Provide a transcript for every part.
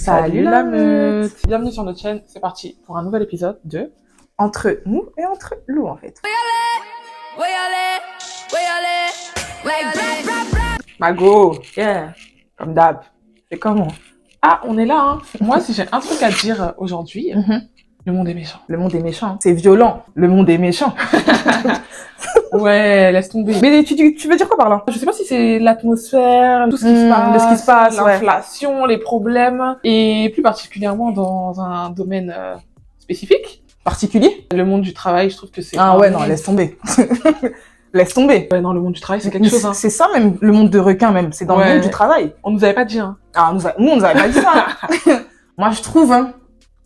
Salut la meute. Bienvenue sur notre chaîne, c'est parti pour un nouvel épisode de Entre nous et entre loups en fait. Mago, Yeah. comme d'hab. C'est comment? Ah, on est là, hein. Moi, si j'ai un truc à dire aujourd'hui, le monde est méchant. Le monde est méchant. C'est violent. Le monde est méchant. Ouais, laisse tomber. Mais tu veux dire quoi par là? Je sais pas si c'est l'atmosphère, tout ce qui de ce qui se passe, ouais. l'inflation, les problèmes, et plus particulièrement dans un domaine spécifique, Particulier? le monde du travail. Je trouve que c'est Ah ouais, non, laisse tomber. Laisse tomber. Ouais, non, le monde du travail, c'est quelque chose, hein. C'est ça même, le monde de requin même. C'est dans le Ouais. monde du travail. On nous avait pas dit, hein. Ah, nous, on nous avait pas dit ça. Moi, je trouve, hein.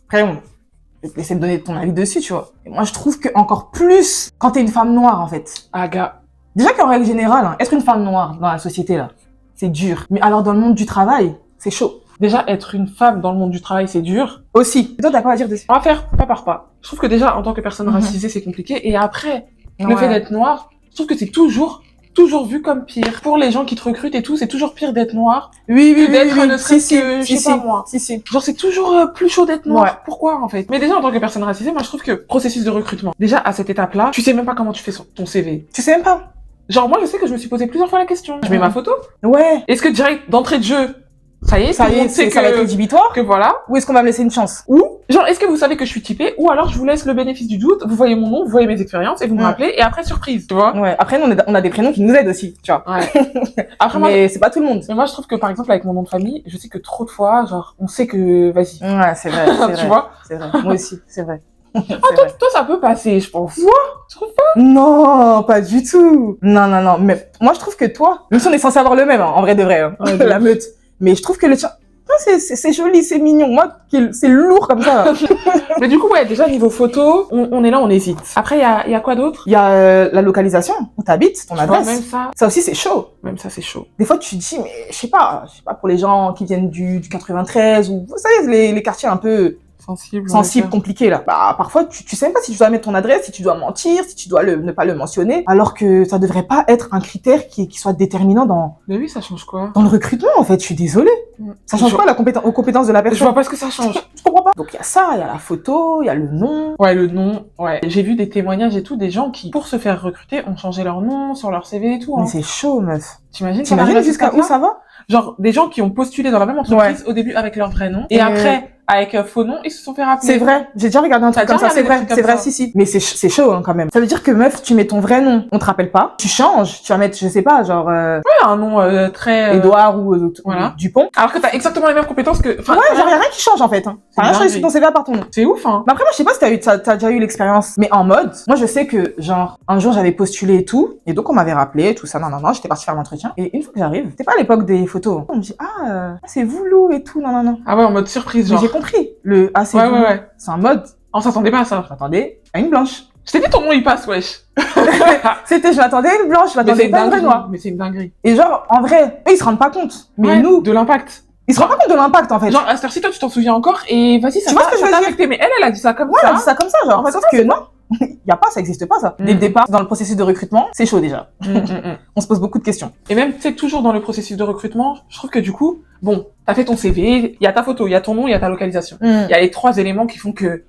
Après, je vais te laisser me donner ton avis dessus, tu vois. Et moi, je trouve que encore plus quand t'es une femme noire, en fait. Ah, gars. Déjà qu'en règle générale, hein, être une femme noire dans la société, là, c'est dur. Mais alors, dans le monde du travail, c'est chaud. Déjà, être une femme dans le monde du travail, c'est dur. Aussi. Et toi, t'as quoi à dire dessus? On va faire pas par pas. Je trouve que déjà, en tant que personne racisée, c'est compliqué. Et après, le fait d'être noir, je trouve que c'est toujours vu comme pire. Pour les gens qui te recrutent et tout, c'est toujours pire d'être noir. Oui, que d'être ne serait-ce que, je sais pas moi. Si. Genre, c'est toujours plus chaud d'être noir. Ouais. Pourquoi, en fait? Mais déjà, en tant que personne racisée, moi, je trouve que processus de recrutement, déjà, à cette étape-là, tu sais même pas comment tu fais ton CV. Tu sais même pas? Genre, moi, je sais que je me suis posé plusieurs fois la question. Je mets ma photo. Ouais. Est-ce que direct, d'entrée de jeu, ça y est, Ça tout le y est, monde sait ça va être rédhibitoire? que voilà. Ou est-ce qu'on va me laisser une chance? Ou, genre, est-ce que vous savez que je suis typée, ou alors je vous laisse le bénéfice du doute, vous voyez mon nom, vous voyez mes expériences, et vous me rappelez, et après, surprise, tu vois? Ouais. Après, nous, on a des prénoms qui nous aident aussi, tu vois. Ouais. Après, moi, Mais c'est pas tout le monde. mais moi, je trouve que, par exemple, avec mon nom de famille, je sais que trop de fois, genre, on sait que, vas-y. Ouais, c'est vrai, c'est vrai. Tu vois? C'est vrai. Moi aussi, c'est vrai. C'est Toi, vrai. toi, ça peut passer, je pense. Tu trouves pas? Non, pas du tout. Non. Mais moi, je trouve que toi, même si on est censé avoir le même, hein, en vrai de vrai, hein, Ouais, de la ouf. meute. Mais je trouve que le tien, c'est joli, c'est mignon. Moi, c'est lourd comme ça. Mais du coup, ouais, déjà, niveau photo, on est là, on hésite. Après, il y a quoi d'autre? Il y a la localisation où t'habites, ton Tu vois, adresse. même ça, Ça aussi, c'est chaud. c'est chaud. Des fois, tu te dis, mais je sais pas pour les gens qui viennent du 93 ou, vous savez, les quartiers un peu sensibles, compliqués, là. Bah, parfois, tu sais même pas si tu dois mettre ton adresse, si tu dois mentir, si tu dois ne pas le mentionner. Alors que ça devrait pas être un critère qui soit déterminant dans Mais oui, ça change quoi? le recrutement, en fait. Je suis désolée. Ça change Je quoi aux compétences de la Je personne? vois pas ce que ça change. Je comprends pas. Donc, il y a ça, il y a la photo, il y a le nom. Ouais, le nom, ouais. J'ai vu des témoignages et tout, des gens qui, pour se faire recruter, ont changé leur nom sur leur CV et tout, hein. Mais c'est chaud, meuf. T'imagines Jusqu'à où ça va? Genre, des gens qui ont postulé dans la même entreprise au début avec leur vrai nom, et après, avec un faux nom, ils se sont fait rappeler. C'est vrai. J'ai déjà regardé un truc T'as comme ça. déjà regardé des trucs comme ça? Si. Mais c'est chaud, hein, quand même. Ça veut dire que, meuf, tu mets ton vrai nom. On te rappelle pas. Tu changes. Tu vas mettre, je sais pas, genre, Ouais, un nom très... Édouard ou voilà. Dupont. Alors que t'as exactement les mêmes compétences que... Enfin, Ouais, genre, y a rien qui change, en fait, hein. C'est T'as rien changé dingue. sur ton CV à part ton nom. c'est ouf, hein. Mais après, moi, je sais pas si t'as déjà eu l'expérience. Mais en mode, moi, je sais que, genre, un jour, j'avais postulé et tout. Et donc, on m'avait rappelé, tout ça, non. J'étais partie faire l'entretien. Et une fois que j'arrive, c'était pas à l'époque des photos. On me dit, c'est vous, Lou, et tout, non. Ah ouais, en mode surprise, Mais genre. j'ai compris. C'est Ouais, vous. ouais. C'est un mode. On s'attendait pas à ça. Je m'attendais à une blanche. Je t'ai dit ton nom, il passe, wesh. Je m'attendais à une blanche, je Mais c'est m'attendais une pas à une vraie dinguerie. noire. Mais c'est une dinguerie. Et genre, en vrai, eux, ils se rendent pas compte. Mais Ouais, nous, de l'impact. ils se rendent pas compte de l'impact, en fait. Genre, à cette heure-ci, toi, tu t'en souviens encore, et vas-y, ça Tu vois ce que je veux t'a dire? affecté. Mais elle a dit ça comme Ouais, ça. on dit ça comme ça, genre. En fait, Sauf ça, que non, ça existe pas, ça. Dès le départ, dans le processus de recrutement, c'est chaud déjà. On se pose beaucoup de questions. Et même, tu sais, toujours dans le processus de recrutement, je trouve que du coup, bon, t'as fait ton CV, il y a ta photo, il y a ton nom, il y a ta localisation. Il y a les 3 éléments qui font que,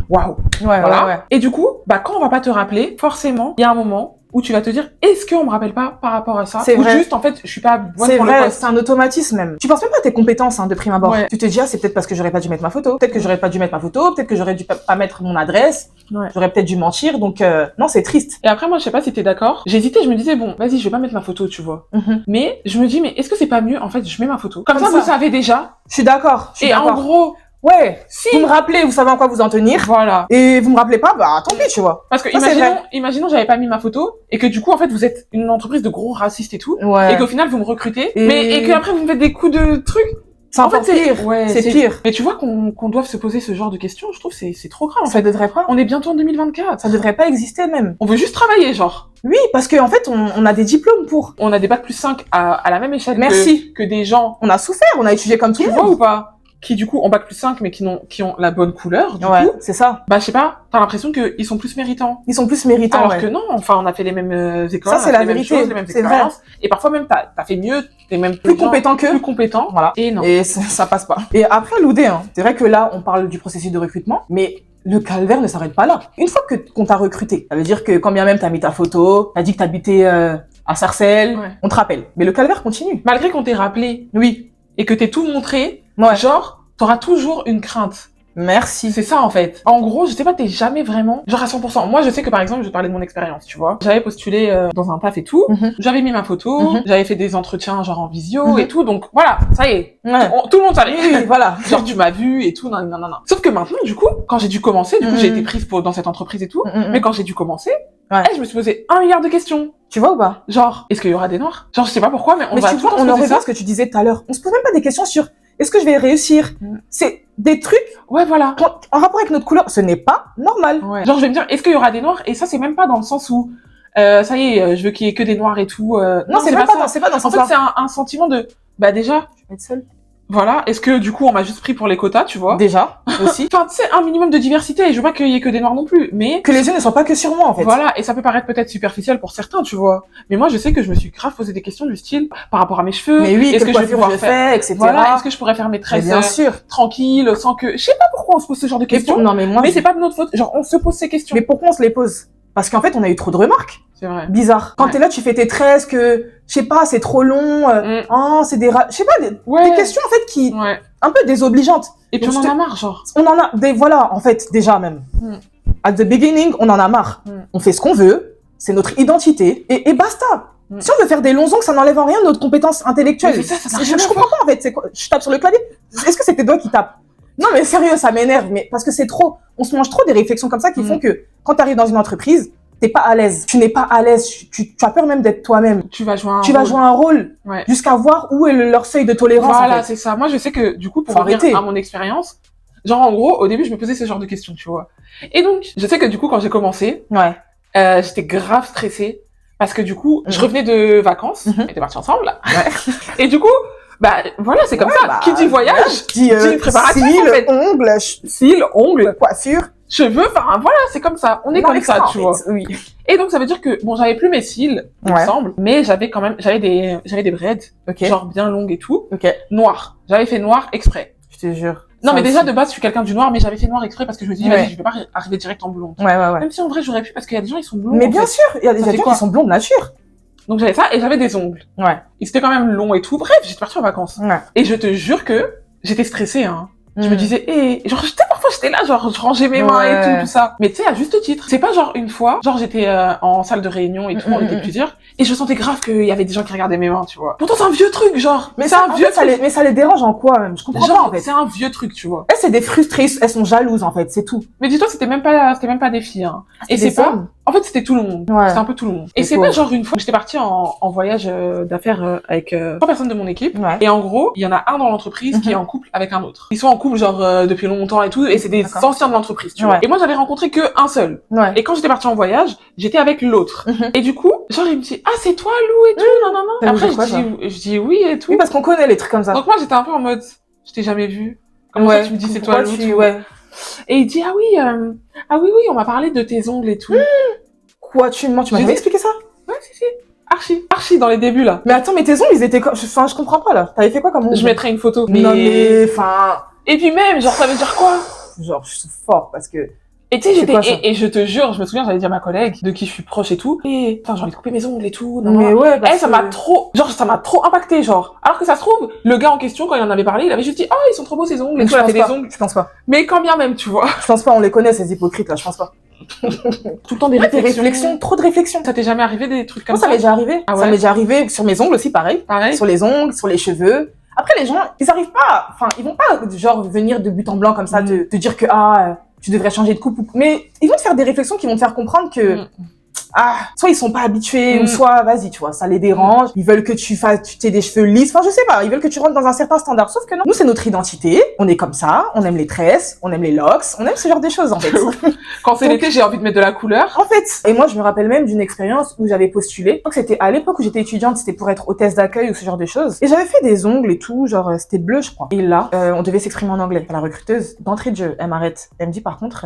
waouh. Voilà. Ouais. Et du coup, bah, quand on va pas te rappeler, forcément, il y a un moment où tu vas te dire, est-ce qu'on me rappelle pas par rapport à ça? C'est Ou vrai. juste, en fait, je suis pas bonne C'est pour le vrai, poste. c'est un automatisme même. Tu penses même pas à tes compétences, hein, de prime abord. Ouais. Tu te dis, c'est peut-être parce que j'aurais pas dû mettre ma photo. Peut-être que j'aurais pas dû mettre ma photo. Peut-être que j'aurais dû pas mettre mon adresse. Ouais. J'aurais peut-être dû mentir. Donc, non, c'est triste. Et après, moi, je sais pas si t'es d'accord. J'hésitais, je me disais, bon, vas-y, je vais pas mettre ma photo, tu vois. Mais je me dis, mais est-ce que c'est pas mieux, en fait, je mets ma photo. Comme ça, vous savez déjà. Je suis d'accord. Et en gros, ouais, si. vous me rappelez, vous savez en quoi vous en tenir. Voilà. Et vous me rappelez pas, bah tant pis, tu vois. Parce que Ça, c'est imaginons j'avais pas mis ma photo et que du coup en fait vous êtes une entreprise de gros racistes et tout Ouais. et qu'au final vous me recrutez Et- et que après vous me faites des coups de trucs. C'est encore pire. Ouais, c'est pire. Mais tu vois qu'on doive se poser ce genre de questions, je trouve c'est trop grave en Ça fait. devrait pas. On est bientôt en 2024. Ça devrait pas exister même. On veut juste travailler genre. Oui, parce qu'en fait, on a des diplômes pour. On a des bacs +5 à la même échelle Merci. que des gens. On a souffert, on a étudié comme tout Tu le vois monde. ou pas? qui du coup ont bac+5 mais qui ont la bonne couleur, du coup, c'est ça. Bah je sais pas, t'as l'impression qu'ils sont plus méritants. Ils sont plus méritants, alors que non, enfin on a fait les mêmes écoles, ça c'est la les mêmes vérité, choses, les mêmes c'est vrai. expériences, et parfois même t'as fait mieux, t'es même plus compétent qu'eux. Plus compétent, voilà. Et non. Et ça passe pas. Et après Loudé, hein, c'est vrai que là on parle du processus de recrutement, mais le calvaire ne s'arrête pas là. Une fois qu'on t'a recruté, ça veut dire que quand bien même t'as mis ta photo, t'as dit que t'habitais à Sarcelles, on te rappelle. Mais le calvaire continue. Malgré qu'on t'ait rappelé, oui, et que t'aies tout montré, ouais. genre, t'auras toujours une crainte. Merci. C'est ça, en fait. En gros, je sais pas, t'es jamais vraiment, genre à 100%. Moi, je sais que, par exemple, je parlais de mon expérience, tu vois. J'avais postulé dans un taf et tout. J'avais mis ma photo. J'avais fait des entretiens, genre en visio et tout. Donc, voilà, ça y est. Ouais. Tout le monde savait. Oui, voilà. Genre, tu m'as vu et tout, non. Sauf que maintenant, du coup, quand j'ai dû commencer, du coup, j'ai été prise dans cette entreprise et tout. Mais quand j'ai dû commencer, je me suis posé 1 milliard de questions. Tu vois ou pas? Genre, est-ce qu'il y aura des noirs? Genre, je sais pas pourquoi, mais on va tu vois, on en revient à ce que tu disais tout à l'heure. On se pose même pas des questions sur est-ce que je vais réussir? C'est des trucs. Ouais, voilà. En rapport avec notre couleur, ce n'est pas normal. Ouais. Genre, je vais me dire, est-ce qu'il y aura des noirs? Et ça, c'est même pas dans le sens où, ça y est, je veux qu'il y ait que des noirs et tout. Non, c'est pas dans ce sens-là. En fait, c'est un sentiment de, bah, déjà. Je vais être seule. Voilà. Est-ce que, du coup, on m'a juste pris pour les quotas, tu vois? Déjà, aussi. Enfin, tu sais, un minimum de diversité. Et je veux pas qu'il y ait que des noirs non plus. Mais. Que les yeux ne soient pas que sur moi, en fait. Voilà. Et ça peut paraître peut-être superficiel pour certains, tu vois. Mais moi, je sais que je me suis grave posé des questions du style, par rapport à mes cheveux. Mais oui, est-ce que je vais pouvoir faire, etc. Voilà. Est-ce que je pourrais faire mes tresses bien sûr. tranquille, sans que, je sais pas pourquoi on se pose ce genre de questions. Mais c'est pas de notre faute. Genre, on se pose ces questions. Mais pourquoi on se les pose? Parce qu'en fait, on a eu trop de remarques. C'est vrai. Bizarre. Quand t'es là, tu fais tes tresses, que, je sais pas, c'est trop long, c'est des je sais pas, des questions, en fait, qui, un peu désobligeantes. Et puis on en a marre, genre. On en a, voilà, en fait, déjà même. At the beginning, on en a marre. On fait ce qu'on veut, c'est notre identité, et basta. Si on veut faire des longs ongles, ça n'enlève en rien notre compétence intellectuelle. Je comprends pas, en fait, c'est quoi? Je tape sur le clavier. Est-ce que c'est tes doigts qui tapent? Non, mais sérieux, ça m'énerve, mais parce que c'est trop. On se mange trop des réflexions comme ça qui font que quand t'arrives dans une entreprise, t'es pas à l'aise. Tu n'es pas à l'aise. Tu as peur même d'être toi-même. Tu vas jouer un rôle. Jusqu'à voir où est leur seuil de tolérance. Voilà, en fait. C'est ça. Moi, je sais que, du coup, pour revenir à mon expérience, genre, en gros, au début, je me posais ce genre de questions, tu vois. Et donc, je sais que, du coup, quand j'ai commencé, j'étais grave stressée. Parce que, du coup, je revenais de vacances. On était partis ensemble, là. Et du coup, bah, voilà, c'est comme ça. Qui dit voyage, dit préparation, cils, en fait. ongles, coiffure. Cheveux, enfin voilà, c'est comme ça. On est comme ça, tu vois. Oui. Et donc ça veut dire que bon, j'avais plus mes cils, il me semble, mais j'avais quand même, j'avais des braids, genre bien longues et tout, noir. J'avais fait noir exprès. Je te jure. Non, mais déjà de base, je suis quelqu'un du noir, mais j'avais fait noir exprès parce que je me dis, vas-y, je vais pas arriver direct en blonde. Même si en vrai j'aurais pu parce qu'il y a des gens ils sont blonds. Mais bien sûr, il y a des gens qui sont blonds de nature. Donc j'avais ça et j'avais des ongles. Ils étaient quand même longs et tout. Bref, j'étais partie en vacances. Et je te jure que j'étais stressée, hein. Je me disais, genre, parfois j'étais là, genre, je rangeais mes mains et tout ça. Mais tu sais, à juste titre. C'est pas genre une fois, genre j'étais en salle de réunion et tout, on était plusieurs, et je sentais grave qu'il y avait des gens qui regardaient mes mains, tu vois. Pourtant c'est un vieux truc, genre. Mais c'est un vieux truc. Mais ça les dérange en quoi, même? Je comprends pas, en fait. C'est un vieux truc, tu vois. Elles, c'est des frustrées, elles sont jalouses, en fait, c'est tout. Mais dis-toi, c'était même pas des filles, hein. Et c'est pas, en fait, c'était tout le monde. C'était un peu tout le monde. Et c'est pas genre une fois, j'étais partie en voyage d'affaires avec 3 personnes de mon équipe. Et en gros, il y en a un dans l'entreprise qui est en couple avec un autre. Ils sont en couple genre depuis longtemps et tout, et c'est des anciens de l'entreprise, tu vois. Et moi, j'avais rencontré que un seul. Et quand j'étais partie en voyage, j'étais avec l'autre. Et du coup, genre il me dit, ah c'est toi Lou et tout, non. Après je dis oui et tout. Oui, parce qu'on connaît les trucs comme ça. Donc moi j'étais un peu en mode, je t'ai jamais vu. Comment ça tu me dis c'est toi Lou? Et il dit, ah oui, on m'a parlé de tes ongles et tout. Quoi, tu m'as jamais expliqué ça? Ouais, si. Archi dans les débuts, là. Mais attends, mais tes ongles, ils étaient comme, je comprends pas, là. T'avais fait quoi comme ongles? Je mettrai une photo. Non, mais, enfin. Et puis même, genre, ça veut dire quoi? Genre, je suis fort, parce que. Et tu sais, et je te jure, je me souviens, j'allais dire à ma collègue, de qui je suis proche et tout. Et, j'ai envie de couper mes ongles et tout. Mais ouais, ça m'a trop impacté, genre. Alors que ça se trouve, le gars en question, quand il en avait parlé, il avait juste dit, ils sont trop beaux ces ongles. Et tout, il a fait des ongles. Je pense pas. Mais quand bien même, tu vois. Je pense pas, on les connaît, ces hypocrites, là, je pense pas. Tout le temps des réflexions. Trop de réflexions. Ça t'est jamais arrivé des trucs comme ça? Ça m'est déjà arrivé. Ah ouais? Ça m'est déjà arrivé sur mes ongles aussi, pareil. Sur les ongles, sur les cheveux. Après, les gens, ils arrivent pas, ils vont pas, genre, venir de but en blanc comme ça, te dire que, tu devrais changer de coupe. Mais ils vont te faire des réflexions qui vont te faire comprendre que soit ils sont pas habitués, ou soit, vas-y, tu vois, ça les dérange. Ils veulent que tu aies des cheveux lisses. Enfin, je sais pas. Ils veulent que tu rentres dans un certain standard. Sauf que non. Nous, c'est notre identité. On est comme ça. On aime les tresses. On aime les locks. On aime ce genre de choses, en fait. Quand c'est l'été, j'ai envie de mettre de la couleur. En fait. Et moi, je me rappelle même d'une expérience où j'avais postulé. Je crois que c'était à l'époque où j'étais étudiante. C'était pour être hôtesse d'accueil ou ce genre de choses. Et j'avais fait des ongles et tout. Genre, c'était bleu, je crois. Et là, on devait s'exprimer en anglais. La recruteuse, d'entrée de jeu, elle m'arrête. Elle me dit, par contre,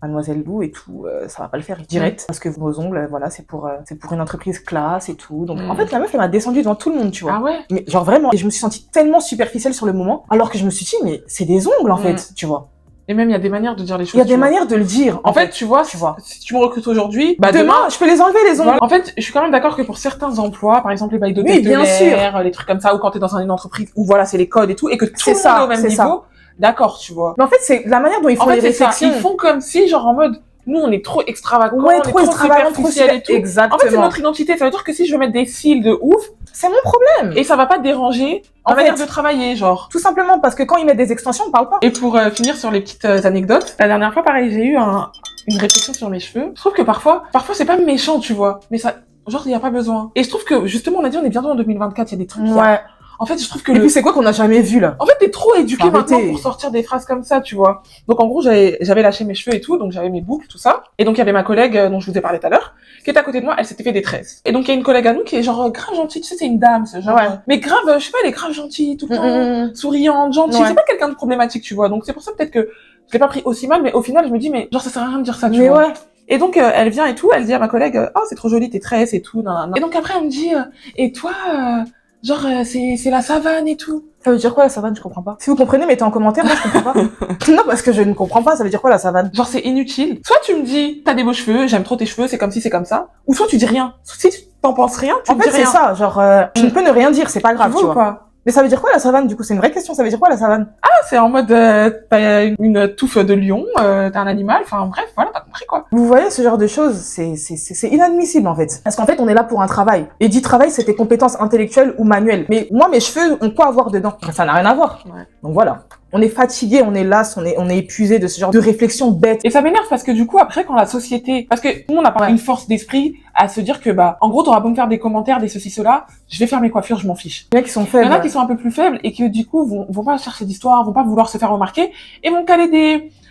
mademoiselle Lou et tout, ça va pas le faire direct. Parce que vos ongles, voilà, c'est pour une entreprise classe et tout. Donc, en fait, la meuf, elle m'a descendu devant tout le monde, tu vois. Ah ouais? Mais genre vraiment, et je me suis sentie tellement superficielle sur le moment, alors que je me suis dit, mais c'est des ongles, en fait, tu vois. Et même, il y a des manières de dire les choses. Il y a des manières de le dire. En fait, tu vois, si tu me recrutes aujourd'hui, demain, je peux les enlever, les ongles. Voilà. En fait, je suis quand même d'accord que pour certains emplois, par exemple, les bails d'hôtel, les trucs comme ça, ou quand t'es dans une entreprise où voilà, c'est les codes et tout, et que tout le monde est au même niveau, d'accord, tu vois. Mais en fait, c'est la manière dont ils font les réflexions. Ils font comme si, genre, en mode, nous, on est trop extravagants, on est trop superficiel et tout. Exactement. En fait, c'est notre identité. Ça veut dire que si je veux mettre des cils de ouf, c'est mon problème. Et ça va pas te déranger en manière de travailler, genre. Tout simplement parce que quand ils mettent des extensions, on parle pas. Et pour finir sur les petites anecdotes, la dernière fois, pareil, j'ai eu une réflexion sur mes cheveux. Je trouve que parfois c'est pas méchant, tu vois, mais ça, genre, il y a pas besoin. Et je trouve que, justement, on a dit, on est bientôt en 2024, il y a des trucs. Ouais. En fait, je trouve que et puis c'est quoi qu'on a jamais vu là? En fait, t'es trop éduqué maintenant pour sortir des phrases comme ça, tu vois. Donc en gros, j'avais lâché mes cheveux et tout, donc j'avais mes boucles, tout ça. Et donc il y avait ma collègue dont je vous ai parlé tout à l'heure, qui était à côté de moi, elle s'était fait des tresses. Et donc il y a une collègue à nous qui est genre grave gentille, tu sais, c'est une dame, ce genre. Mais grave, je sais pas, elle est grave gentille tout le temps, souriante, gentille. C'est pas quelqu'un de problématique, tu vois. Donc c'est pour ça peut-être que je l'ai pas pris aussi mal, mais au final je me dis mais genre ça sert à rien de dire ça, tu vois. Et donc elle vient et tout, elle dit à ma collègue, oh c'est trop joli tes tresses et tout. Et donc après elle me dit, et toi genre, c'est la savane et tout. Ça veut dire quoi la savane? Je comprends pas. Si vous comprenez, mettez en commentaire, moi je comprends pas. Non, parce que je ne comprends pas, ça veut dire quoi la savane? Genre c'est inutile. Soit tu me dis, t'as des beaux cheveux, j'aime trop tes cheveux, c'est comme si, c'est comme ça. Ou soit tu dis rien. Si tu t'en penses rien, tu me dis rien. En fait c'est ça, genre, tu ne peux ne rien dire, c'est pas grave, tu vois. Pas. Mais ça veut dire quoi la savane du coup? C'est une vraie question, ça veut dire quoi la savane? Ah, c'est en mode, t'as une touffe de lion, t'as un animal, enfin bref, voilà, t'as compris quoi. Vous voyez ce genre de choses, c'est inadmissible en fait. Parce qu'en fait, on est là pour un travail. Et dit travail, c'est tes compétences intellectuelles ou manuelles. Mais moi, mes cheveux ont quoi à voir dedans? Ça n'a rien à voir. Ouais. Donc voilà. On est fatigué, on est lasse, on est épuisé de ce genre de réflexion bête. Et ça m'énerve parce que du coup, après, quand la société, parce que tout le monde n'a pas une force d'esprit à se dire que, en gros, t'auras beau me faire des commentaires, des ceci, cela, je vais faire mes coiffures, je m'en fiche. Il y en a qui sont faibles. Il y en a qui sont un peu plus faibles et qui, du coup, vont pas chercher d'histoire, vont pas vouloir se faire remarquer et vont caler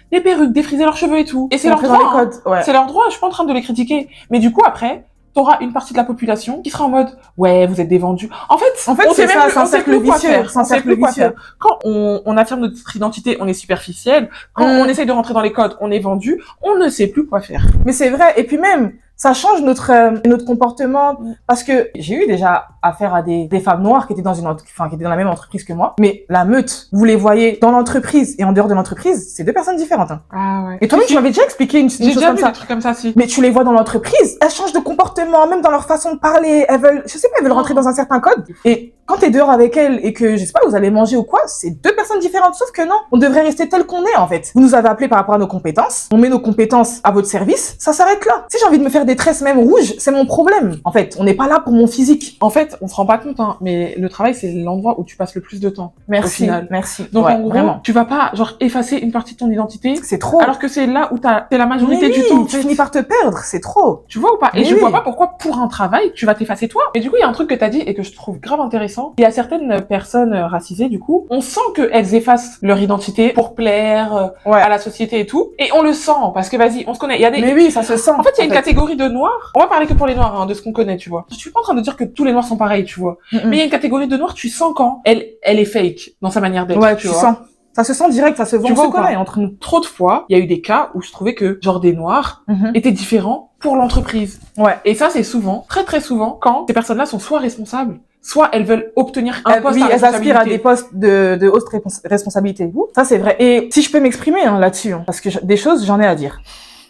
des perruques, défriser leurs cheveux et tout. Et c'est leur droit. C'est leur droit, je suis pas en train de les critiquer. Mais du coup, après, t'auras une partie de la population qui sera en mode ouais vous êtes des vendus. En fait c'est ça, c'est un cercle vicieux. Quand on affirme notre identité, on est superficiel. Quand on essaye de rentrer dans les codes, on est vendu. On ne sait plus quoi faire. Mais c'est vrai. Et puis même ça change notre comportement parce que j'ai eu déjà affaire à des femmes noires qui étaient qui étaient dans la même entreprise que moi. Mais la meute, vous les voyez dans l'entreprise et en dehors de l'entreprise, c'est deux personnes différentes. Hein. Ah ouais. Et toi-même, tu m'avais déjà expliqué une chose comme ça. J'ai déjà vu des trucs comme ça, si. Mais tu les vois dans l'entreprise, elles changent de comportement, même dans leur façon de parler. Elles veulent, je sais pas, elles veulent rentrer dans un certain code. Et quand t'es dehors avec elles et que, je sais pas, vous allez manger ou quoi, c'est deux personnes différentes. Sauf que non, on devrait rester tel qu'on est, en fait. Vous nous avez appelé par rapport à nos compétences. On met nos compétences à votre service. Ça s'arrête là. Si j'ai envie de me faire des tresses même rouges, c'est mon problème. En fait, on n'est pas là pour mon physique. En fait, on se rend pas compte, hein, mais le travail, c'est l'endroit où tu passes le plus de temps. Merci. Au final. Merci. Donc, en gros, vraiment. Tu vas pas, genre, effacer une partie de ton identité. C'est trop. Alors que c'est là où t'es la majorité du temps. Tu finis par te perdre. C'est trop. Tu vois ou pas? Et je vois pas pourquoi, pour un travail, tu vas t'effacer toi. Et du coup, il y a un truc que t'as dit et que je trouve grave intéressant. Il y a certaines personnes racisées, du coup, on sent qu'elles effacent leur identité pour plaire à la société et tout. Et on le sent, parce que vas-y, on se connaît. Il y a des... Mais oui, ça se sent. En fait, il y a une catégorie de noirs. On va parler que pour les noirs, hein, de ce qu'on connaît, tu vois. Je suis pas en train de dire que tous les noirs sont pareils, tu vois. Mais il y a une catégorie de noirs, tu sens quand elle est fake dans sa manière d'être. Ouais, tu sens. Ça se sent direct, ça se voit, on se connaît entre nous. Trop de fois, il y a eu des cas où je trouvais que, genre, des noirs étaient différents pour l'entreprise. Ouais. Et ça, c'est souvent, très très souvent, quand ces personnes-là sont soit responsables, soit elles veulent obtenir un poste à responsabilité. Oui, elles aspirent à des postes de haute responsabilité. Ça, c'est vrai. Et si je peux m'exprimer là-dessus, parce que des choses, j'en ai à dire.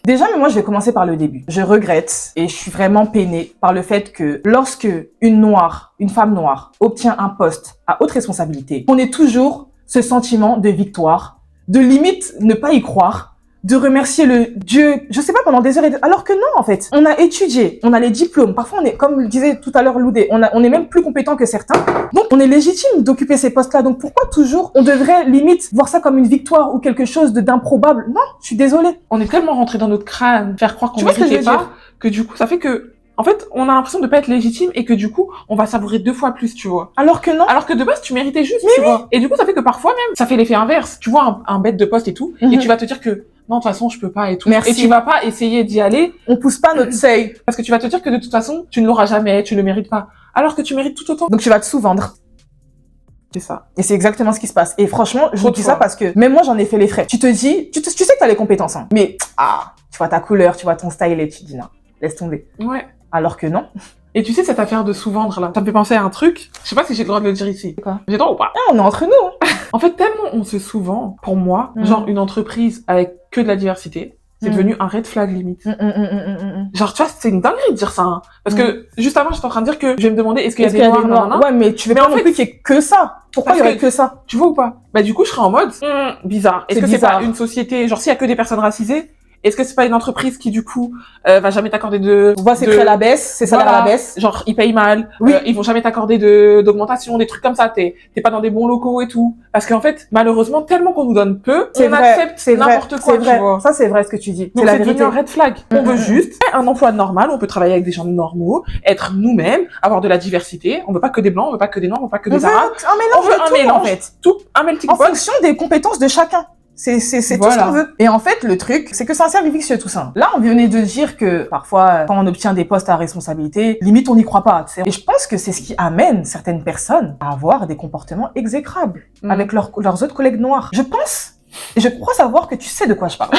Déjà, mais moi, je vais commencer par le début. Je regrette et je suis vraiment peinée par le fait que lorsque une femme noire, obtient un poste à haute responsabilité, on ait toujours ce sentiment de victoire, de limite ne pas y croire, de remercier le Dieu, je sais pas, pendant des heures et des... Alors que non, en fait. On a étudié, on a les diplômes. Parfois, on est, comme le disait tout à l'heure Loudé, on est même plus compétent que certains. Donc, on est légitime d'occuper ces postes-là. Donc, pourquoi toujours on devrait limite voir ça comme une victoire ou quelque chose d'improbable? Non, je suis désolée. On est tellement rentré dans notre crâne, faire croire qu'on méritait pas, que du coup, ça fait que en fait, on a l'impression de pas être légitime et que du coup, on va savourer 2 fois plus, tu vois. Alors que non. Alors que de base, tu méritais juste, tu vois. Et du coup, ça fait que parfois même, ça fait l'effet inverse. Tu vois un bête de poste et tout, et tu vas te dire que non, de toute façon, je peux pas et tout. Merci. Et tu vas pas essayer d'y aller. On pousse pas notre seuil. Parce que tu vas te dire que de toute façon, tu ne l'auras jamais, tu le mérites pas. Alors que tu mérites tout autant. Donc tu vas te sous-vendre. C'est ça. Et c'est exactement ce qui se passe. Et franchement, je vous dis ça parce que même moi, j'en ai fait les frais. Tu te dis, tu sais que t'as les compétences, hein. Mais, tu vois ta couleur, tu vois ton style et tu te dis non, laisse tomber. Ouais. Alors que non. Et tu sais, cette affaire de sous-vendre, là, ça me fait penser à un truc. Je sais pas si j'ai le droit de le dire ici. Quoi? J'ai le droit ou pas? On est entre nous, hein. En fait, tellement on se sous-vend, pour moi, genre une entreprise avec que de la diversité, c'est devenu un red flag limite. Genre, tu vois, c'est une dinguerie de dire ça, hein. Parce que, juste avant, j'étais en train de dire que je vais me demander, est-ce qu'il y a des noirs? Ouais, mais tu veux pas non plus qu'il y ait que ça. Pourquoi il y aurait que ça? Tu vois ou pas? Bah, du coup, je serais en mode, bizarre. Est-ce que c'est pas une société, genre, s'il y a que des personnes racisées, est-ce que c'est pas une entreprise qui, du coup, va jamais t'accorder de... On voit ses prix à la baisse, ses salaires à la baisse. Genre, ils payent mal. Oui. Ils vont jamais t'accorder d'augmentation, des trucs comme ça. T'es pas dans des bons locaux et tout. Parce qu'en fait, malheureusement, tellement qu'on nous donne peu, on accepte n'importe quoi, tu vois. Ça, c'est vrai ce que tu dis. Donc, c'est devenu un red flag. On veut juste un emploi normal, on peut travailler avec des gens normaux, être nous-mêmes, avoir de la diversité. On veut pas que des blancs, on veut pas que des noirs, on veut pas que des arabes. On veut un mélange, en fait. Tout, un melting pot. En fonction des compétences de chacun. C'est tout ce qu'on veut. Et en fait, le truc, c'est que c'est un cercle vicieux, tout ça. Là, on venait de dire que parfois, quand on obtient des postes à responsabilité, limite, on n'y croit pas, tu sais. Et je pense que c'est ce qui amène certaines personnes à avoir des comportements exécrables avec leurs autres collègues noirs. Je pense, et je crois savoir que tu sais de quoi je parle.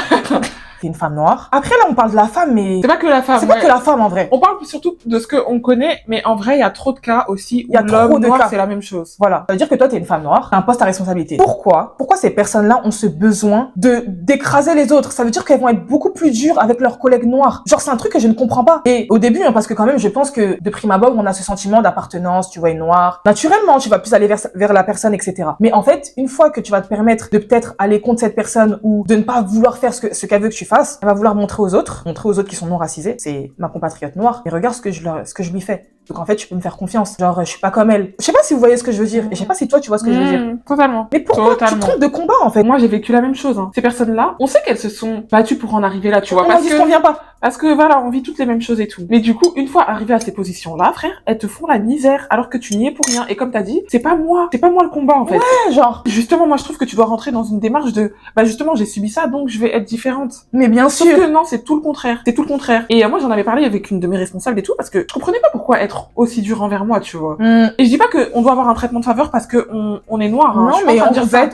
T'es une femme noire. Après, là, on parle de la femme, mais... C'est pas que la femme. C'est pas que la femme, en vrai. On parle surtout de ce qu'on connaît, mais en vrai, il y a trop de cas aussi où l'homme noir, c'est la même chose. Voilà. Ça veut dire que toi, t'es une femme noire, t'as un poste à responsabilité. Pourquoi ces personnes-là ont ce besoin d'écraser les autres? Ça veut dire qu'elles vont être beaucoup plus dures avec leurs collègues noirs. Genre, c'est un truc que je ne comprends pas. Et au début, parce que quand même, je pense que de prime abord, on a ce sentiment d'appartenance, tu vois, une noire. Naturellement, tu vas plus aller vers la personne, etc. Mais en fait, une fois que tu vas te permettre de peut-être aller contre cette personne ou de ne pas vouloir faire ce qu'elle veut que tu fasses, elle va vouloir montrer aux autres qui sont non racisés, c'est ma compatriote noire, et regarde ce que je lui fais. Donc en fait, tu peux me faire confiance. Genre, je suis pas comme elle. Je sais pas si vous voyez ce que je veux dire. Et je sais pas si toi, tu vois ce que je veux dire. Totalement. Mais pourquoi tu te trompes de combat, en fait? Moi, j'ai vécu la même chose, hein. Ces personnes-là, on sait qu'elles se sont battues pour en arriver là, tu vois. Parce qu'on vient pas. Parce que voilà, on vit toutes les mêmes choses et tout. Mais du coup, une fois arrivé à ces positions-là, frère, elles te font la misère alors que tu n'y es pour rien. Et comme t'as dit, c'est pas moi le combat, en fait. Ouais, genre. Justement, moi, je trouve que tu dois rentrer dans une démarche de, justement, j'ai subi ça, donc je vais être différente. Mais bien sûr. Sauf que non, c'est tout le contraire. C'est tout le contraire. Et moi, j'en avais parlé avec une de mes responsables et tout, parce que je comprenais pas pourquoi être aussi dur envers moi, tu vois. Et je dis pas qu'on doit avoir un traitement de faveur parce que on est noir, hein. Non, mais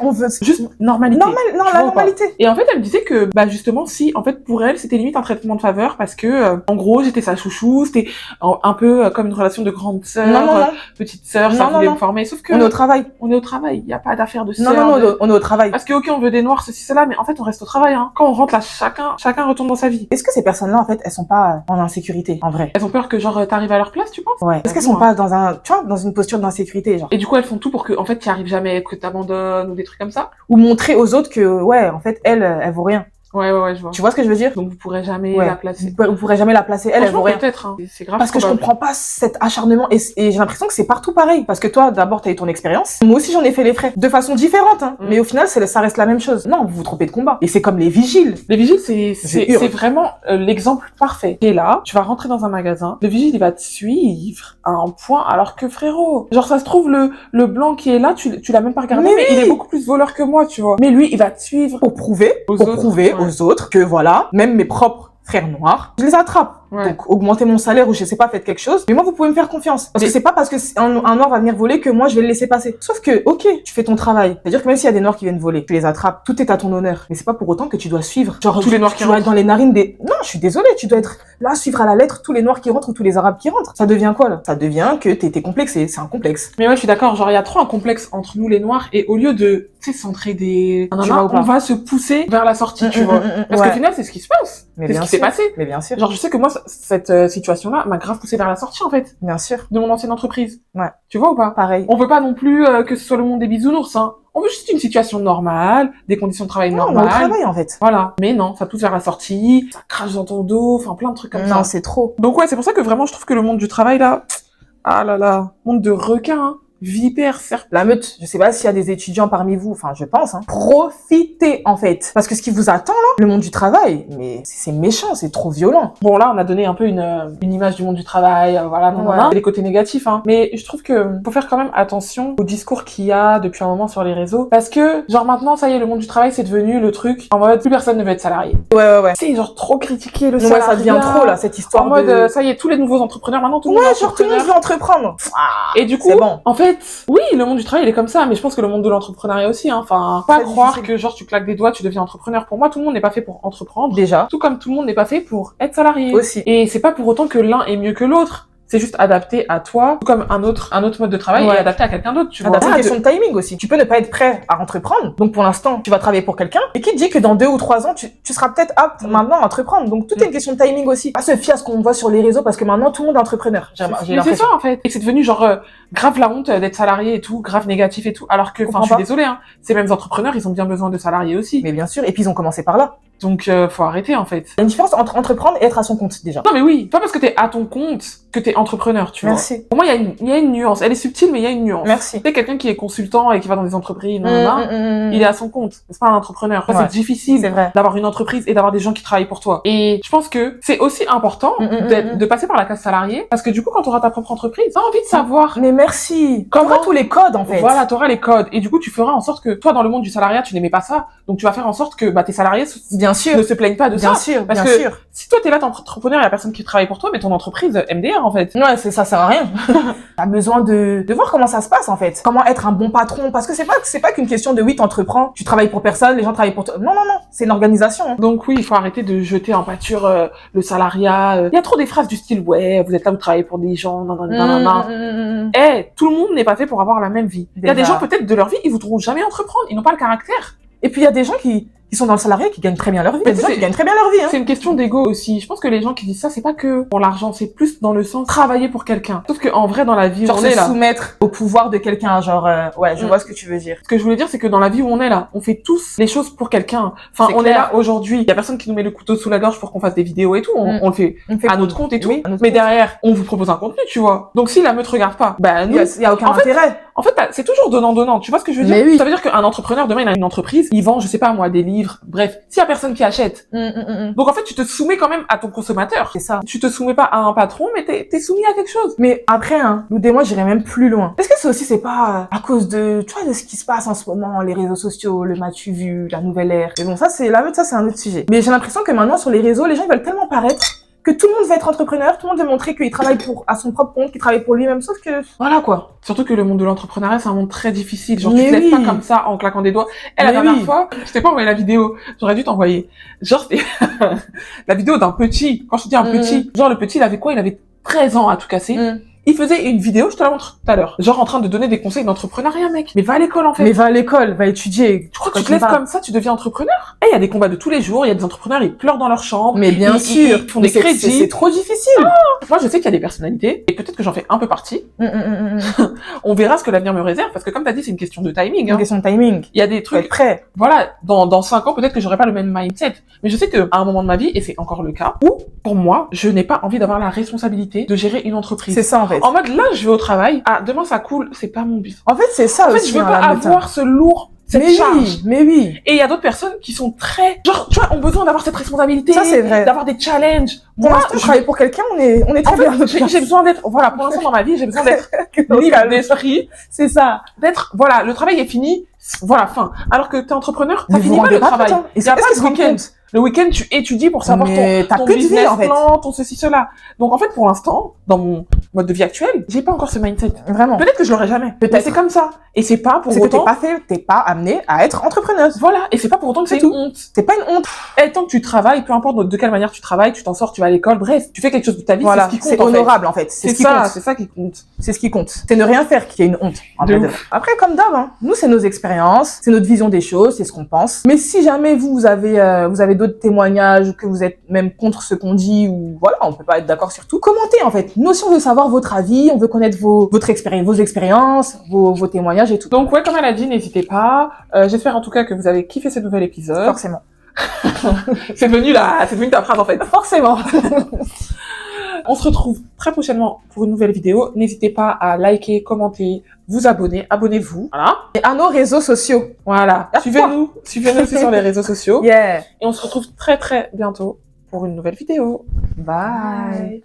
on veut juste normalité. La normalité. Et en fait, elle me disait que, justement, si, en fait, pour elle, c'était limite un traitement de faveur parce que, en gros, j'étais sa chouchou, c'était un peu comme une relation de grande sœur, petite sœur, ça voulait me former. Sauf que... On est au travail. Il y a pas d'affaire de sœur. Non, on est au travail. Parce que, ok, on veut des noirs, ceci, cela, mais en fait, on reste au travail, hein. Quand on rentre là, chacun retourne dans sa vie. Est-ce que ces personnes-là, en fait, elles sont pas en insécurité, en vrai? Elles ont peur que, genre, t'arrives à leur place, tu penses? Ouais. Est-ce qu'elles sont pas dans une posture d'insécurité, genre? Et du coup, elles font tout pour que, en fait, tu arrives jamais, que t'abandonnes ou des trucs comme ça? Ou montrer aux autres que, ouais, en fait, elle vaut rien. Ouais, je vois. Tu vois ce que je veux dire? Donc, vous pourrez jamais la placer. Vous pourrez jamais la placer. Elle vaut rien. Peut-être, hein. C'est grave. Parce que je comprends pas cet acharnement et j'ai l'impression que c'est partout pareil. Parce que toi, d'abord, t'as eu ton expérience. Moi aussi, j'en ai fait les frais. De façon différente, hein. Mais au final, ça reste la même chose. Non, vous vous trompez de combat. Et c'est comme les vigiles. Les vigiles, c'est vraiment l'exemple parfait. T'es là, tu vas rentrer dans un magasin. Le vigile, il va te suivre à un point, alors que frérot, genre, ça se trouve, le blanc qui est là, tu l'as même pas regardé, mais il est beaucoup plus voleur que moi, tu vois. Mais lui, il va te suivre. Pour prouver aux autres que voilà, même mes propres frères noirs, je les attrape. Ouais. Donc, augmentez mon salaire ou je sais pas, faites quelque chose. Mais moi, vous pouvez me faire confiance. Parce que c'est pas parce que un noir va venir voler que moi, je vais le laisser passer. Sauf que, ok, tu fais ton travail. C'est-à-dire que même s'il y a des noirs qui viennent voler, tu les attrapes, tout est à ton honneur. Mais c'est pas pour autant que tu dois suivre. Genre, tous les noirs qui rentrent. Tu dois être dans les narines des... Non, je suis désolée, tu dois être là, suivre à la lettre tous les noirs qui rentrent ou tous les arabes qui rentrent. Ça devient quoi, là? Ça devient que t'es complexé. C'est un complexe. Mais ouais, je suis d'accord. Genre, il y a trop un complexe entre nous, les noirs, et au lieu de, tu sais, s'entraider, on va se pousser vers la sortie, tu vois. Parce qu'au final, c'est ce qui se passe. C'est ce qui s'est passé. Mais bien sûr. Genre, je sais que moi, cette situation-là m'a grave poussée vers la sortie, en fait. Bien sûr. De mon ancienne entreprise. Ouais. Tu vois ou pas? Pareil. On veut pas non plus que ce soit le monde des bisounours, hein. On veut juste une situation normale, des conditions de travail normales. On travaille, en fait. Voilà. Mais non, ça pousse vers la sortie, ça crache dans ton dos, enfin plein de trucs comme ça. Non, c'est trop. Donc ouais, c'est pour ça que vraiment, je trouve que le monde du travail, là, ah là là, monde de requins, hein. Vipère, serpent. La meute, je sais pas s'il y a des étudiants parmi vous, enfin je pense, hein. Profitez en fait. Parce que ce qui vous attend là, le monde du travail, mais c'est méchant, c'est trop violent. Bon là, on a donné un peu une image du monde du travail, voilà, les côtés négatifs, hein. Mais je trouve que faut faire quand même attention au discours qu'il y a depuis un moment sur les réseaux. Parce que, genre maintenant, ça y est, le monde du travail, c'est devenu le truc en mode plus personne ne veut être salarié. Ouais. C'est genre trop critiquer le salariat. Ça devient trop là, cette histoire en mode, ça y est, tous les nouveaux entrepreneurs, maintenant tout le monde est genre tout le monde veut entreprendre. Et du coup, bon. En fait, oui, le monde du travail, il est comme ça, mais je pense que le monde de l'entrepreneuriat aussi, hein. Enfin, pas croire que genre tu claques des doigts, tu deviens entrepreneur. Pour moi, tout le monde n'est pas fait pour entreprendre. Déjà. Tout comme tout le monde n'est pas fait pour être salarié. Aussi. Et c'est pas pour autant que l'un est mieux que l'autre. C'est juste adapté à toi, comme un autre mode de travail est adapté à quelqu'un d'autre, tu vois. C'est une question de timing aussi. Tu peux ne pas être prêt à entreprendre. Donc, pour l'instant, tu vas travailler pour quelqu'un. Et qui te dit que dans 2 ou 3 ans, tu seras peut-être apte maintenant à entreprendre. Donc, tout est une question de timing aussi. Pas se fier à ce qu'on voit sur les réseaux parce que maintenant, tout le monde est entrepreneur. Mais c'est ça, en fait. Et c'est devenu genre, grave la honte d'être salarié et tout, grave négatif et tout. Alors que, enfin, je suis désolée, hein. Ces mêmes entrepreneurs, ils ont bien besoin de salariés aussi. Mais bien sûr. Et puis, ils ont commencé par là. Donc, faut arrêter, en fait. Il y a une différence entre entreprendre et être à son compte, déjà. Non, mais oui. Pas parce que t'es à ton compte que t'es entrepreneur, tu vois. Merci. Pour moi, il y a une nuance. Elle est subtile, mais il y a une nuance. Merci. Tu sais, quelqu'un qui est consultant et qui va dans des entreprises, il est à son compte. C'est pas un entrepreneur. C'est difficile d'avoir une entreprise et d'avoir des gens qui travaillent pour toi. Et je pense que c'est aussi important de passer par la case salariée parce que du coup, quand t'auras ta propre entreprise, t'as envie de savoir. Mais merci. T'auras tous les codes, en fait. Voilà, t'auras les codes. Et du coup, tu feras en sorte que toi, dans le monde du salariat, tu n'aimais pas ça. Donc, tu vas faire en sorte que, tes salariés bien sûr ne se plaignent pas de ça. Parce que si toi, t'es là, t'es entrepreneur, il y a personne qui travaille pour toi, mais ton entreprise, MDR, en fait. Ouais, ça sert à rien. T'as besoin de voir comment ça se passe, en fait. Comment être un bon patron. Parce que c'est pas qu'une question de oui, t'entreprends, tu travailles pour personne, les gens travaillent pour toi. Non. C'est une organisation. Hein. Donc oui, il faut arrêter de jeter en pâture le salariat. Il y a trop des phrases du style, ouais, vous êtes là, vous travaillez pour des gens, tout le monde n'est pas fait pour avoir la même vie. Il y a des gens, peut-être, de leur vie, ils voudront jamais entreprendre. Ils n'ont pas le caractère. Et puis, il y a des gens qui sont dans le salarié qui gagnent très bien leur vie. Il y a des gens qui gagnent très bien leur vie. Hein. C'est une question d'ego aussi. Je pense que les gens qui disent ça, c'est pas que pour l'argent, c'est plus dans le sens travailler pour quelqu'un. Sauf que en vrai, dans la vie où on est là, se soumettre au pouvoir de quelqu'un, genre je vois ce que tu veux dire. Ce que je voulais dire, c'est que dans la vie où on est là, on fait tous les choses pour quelqu'un. Enfin, on est là aujourd'hui. Il y a personne qui nous met le couteau sous la gorge pour qu'on fasse des vidéos et tout. On le fait à notre compte et tout. Mais derrière, on vous propose un contenu, tu vois. Donc si la meute regarde pas, nous, il y a aucun intérêt. En fait, c'est toujours donnant-donnant. Tu vois ce que je veux dire? Ça veut dire qu'un entrepreneur, demain, il a une entreprise, il vend, je sais pas moi, des livres, bref. S'il y a personne qui achète. Donc en fait, tu te soumets quand même à ton consommateur. C'est ça. Tu te soumets pas à un patron, mais t'es soumis à quelque chose. Mais après, Loudé, moi, j'irais même plus loin. Est-ce que c'est pas à cause de, tu vois, de ce qui se passe en ce moment, les réseaux sociaux, le m'as-tu vu, la nouvelle ère. Mais bon, ça, c'est un autre sujet. Mais j'ai l'impression que maintenant, sur les réseaux, les gens, ils veulent tellement paraître que tout le monde veut être entrepreneur, tout le monde veut montrer qu'il travaille à son propre compte, qu'il travaille pour lui-même, sauf que, voilà quoi. Surtout que le monde de l'entrepreneuriat, c'est un monde très difficile. Genre, tu te lèves pas comme ça en claquant des doigts. La dernière fois, je t'ai pas envoyé la vidéo. J'aurais dû t'envoyer. Genre, c'était la vidéo d'un petit. Quand je te dis un petit, genre le petit, il avait quoi? Il avait 13 ans à tout casser. Il faisait une vidéo, je te la montre tout à l'heure. Genre en train de donner des conseils d'entrepreneuriat, mec. Mais va à l'école, en fait. Mais va à l'école, va étudier. Tu crois que tu te lèves comme ça, tu deviens entrepreneur? Il y a des combats de tous les jours, il y a des entrepreneurs, ils pleurent dans leur chambre. Mais bien sûr. Ils font des crédits. C'est trop difficile. Moi, je sais qu'il y a des personnalités, et peut-être que j'en fais un peu partie. On verra ce que l'avenir me réserve, parce que comme t'as dit, c'est une question de timing. Une question de timing. Il y a des trucs. Faut être prêt. Voilà. Dans 5 ans, peut-être que j'aurai pas le même mindset. Mais je sais que, à un moment de ma vie, et c'est encore le cas, où, pour moi, je n'ai pas envie d'avoir la responsabilité de gérer une entreprise. C'est ça, en fait. En mode, là, je vais au travail. Ah, demain ça coule, c'est pas mon but. En fait, c'est ça aussi. En fait, je veux pas avoir ce lourd, cette charge. Mais oui. Et il y a d'autres personnes qui sont très, genre, tu vois, ont besoin d'avoir cette responsabilité. Ça, c'est vrai. D'avoir des challenges. Pour l'instant, je travaille pour quelqu'un, on est très bien. J'ai besoin d'être, voilà, pour l'instant dans ma vie, j'ai besoin d'être libre d'esprit. C'est ça. D'être, voilà, le travail est fini. Voilà, fin. Alors que t'es entrepreneur, ça finit pas le travail. Il y a pas de week-end. Le week-end, tu étudies pour savoir ton business plan, ton ceci, cela. Donc, en fait, pour l'instant, dans mon mode de vie actuel, j'ai pas encore ce mindset. Vraiment. Peut-être que je l'aurai jamais. Peut-être. Mais c'est comme ça. Et c'est pas pour autant. T'es pas amené à être entrepreneuse. Voilà. Et c'est pas pour autant que c'est une honte. C'est pas une honte. Et tant que tu travailles, peu importe de quelle manière tu travailles, tu t'en sors, tu vas à l'école, bref, tu fais quelque chose de ta vie, voilà. C'est ce qui compte. C'est honorable, en fait. C'est ça, c'est ça qui compte. C'est ce qui compte. C'est ne rien faire qui est une honte. Après, comme d'hab, nous, c'est nos expériences, c'est notre vision des choses, c'est ce qu'on pense. Mais si jamais vous avez d'autres témoignages, ou que vous êtes même contre ce qu'on dit, ou voilà, on peut pas être d'accord sur tout, commentez en fait. Nous aussi, on veut savoir votre avis, on veut connaître vos expériences, vos témoignages et tout. Donc ouais, comme elle a dit, n'hésitez pas. J'espère en tout cas que vous avez kiffé ce nouvel épisode. Forcément. C'est devenu ta phrase en fait. Forcément. On se retrouve très prochainement pour une nouvelle vidéo. N'hésitez pas à liker, commenter, vous abonner, abonnez-vous. Voilà. Et à nos réseaux sociaux. Voilà. Suivez-nous aussi sur les réseaux sociaux. Yeah. Et on se retrouve très très bientôt pour une nouvelle vidéo. Bye.